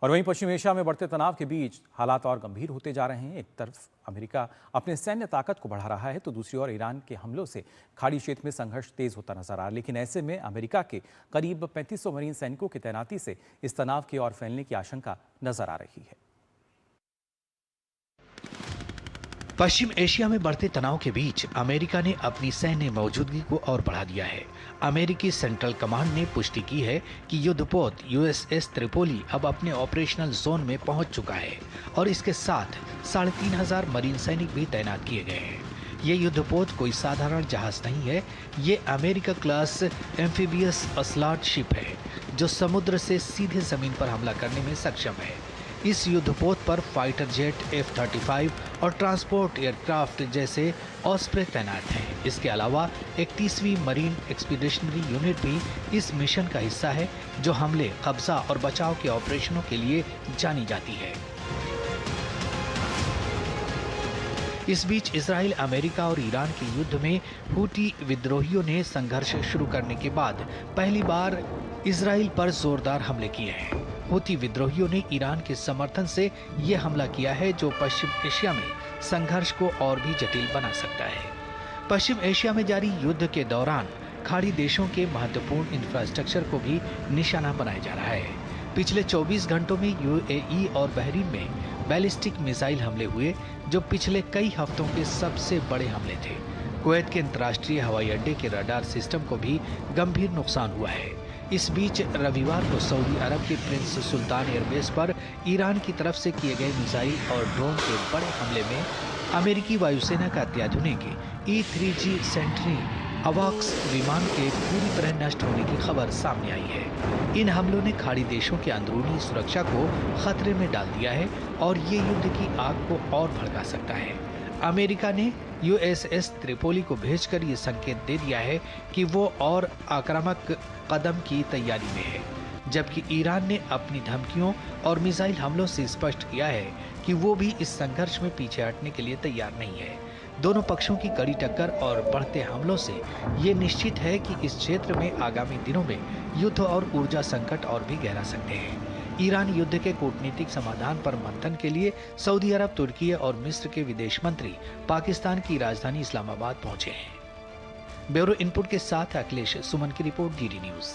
और वहीं पश्चिम एशिया में बढ़ते तनाव के बीच हालात और गंभीर होते जा रहे हैं। एक तरफ अमेरिका अपने सैन्य ताकत को बढ़ा रहा है तो दूसरी ओर ईरान के हमलों से खाड़ी क्षेत्र में संघर्ष तेज होता नजर आ रहा है। लेकिन ऐसे में अमेरिका के करीब 3500 मरीन सैनिकों की तैनाती से इस तनाव की ओर फैलने की आशंका नजर आ रही है। पश्चिम एशिया में बढ़ते तनाव के बीच अमेरिका ने अपनी सैन्य मौजूदगी को और बढ़ा दिया है। अमेरिकी सेंट्रल कमांड ने पुष्टि की है कि युद्धपोत यूएसएस त्रिपोली अब अपने ऑपरेशनल जोन में पहुंच चुका है और इसके साथ 3500 मरीन सैनिक भी तैनात किए गए हैं। ये युद्धपोत कोई साधारण जहाज नहीं है, ये अमेरिका क्लास एम्फीबियस असलाट शिप है जो समुद्र से सीधे जमीन पर हमला करने में सक्षम है। इस युद्धपोत पर फाइटर जेट F-35 और ट्रांसपोर्ट एयरक्राफ्ट जैसे ऑस्प्रे तैनात हैं। इसके अलावा 31वीं मरीन एक्सपीडिशनरी यूनिट भी इस मिशन का हिस्सा है जो हमले, कब्जा और बचाव के ऑपरेशनों के लिए जानी जाती है। इस बीच इजराइल, अमेरिका और ईरान के युद्ध में हूती विद्रोहियों ने संघर्ष शुरू करने के बाद पहली बार इजराइल पर जोरदार हमले किए हैं। हूती विद्रोहियों ने ईरान के समर्थन से ये हमला किया है जो पश्चिम एशिया में संघर्ष को और भी जटिल बना सकता है। पश्चिम एशिया में जारी युद्ध के दौरान खाड़ी देशों के महत्वपूर्ण इंफ्रास्ट्रक्चर को भी निशाना बनाया जा रहा है। पिछले 24 घंटों में यूएई और बहरीन में बैलिस्टिक मिसाइल हमले हुए जो पिछले कई हफ्तों के सबसे बड़े हमले थे। कुवैत के अंतर्राष्ट्रीय हवाई अड्डे के रडार सिस्टम को भी गंभीर नुकसान हुआ है। इस बीच रविवार को सऊदी अरब के प्रिंस सुल्तान एयरबेस पर ईरान की तरफ से किए गए मिसाइल और ड्रोन के बड़े हमले में अमेरिकी वायुसेना का अत्याधुनिक E-3G सेंट्री अवॉक्स विमान के पूरी तरह नष्ट होने की खबर सामने आई है। इन हमलों ने खाड़ी देशों के अंदरूनी सुरक्षा को खतरे में डाल दिया है और ये युद्ध की आग को और भड़का सकता है। अमेरिका ने यूएसएस त्रिपोली को भेजकर ये संकेत दे दिया है कि वो और आक्रामक कदम की तैयारी में है, जबकि ईरान ने अपनी धमकियों और मिसाइल हमलों से स्पष्ट किया है कि वो भी इस संघर्ष में पीछे हटने के लिए तैयार नहीं है। दोनों पक्षों की कड़ी टक्कर और बढ़ते हमलों से ये निश्चित है कि इस क्षेत्र में आगामी दिनों में युद्ध और ऊर्जा संकट और भी गहरा सकते हैं। ईरान युद्ध के कूटनीतिक समाधान पर मंथन के लिए सऊदी अरब, तुर्की और मिस्र के विदेश मंत्री पाकिस्तान की राजधानी इस्लामाबाद पहुंचे हैं। ब्यूरो इनपुट के साथ अखिलेश सुमन की रिपोर्ट, डीडी न्यूज।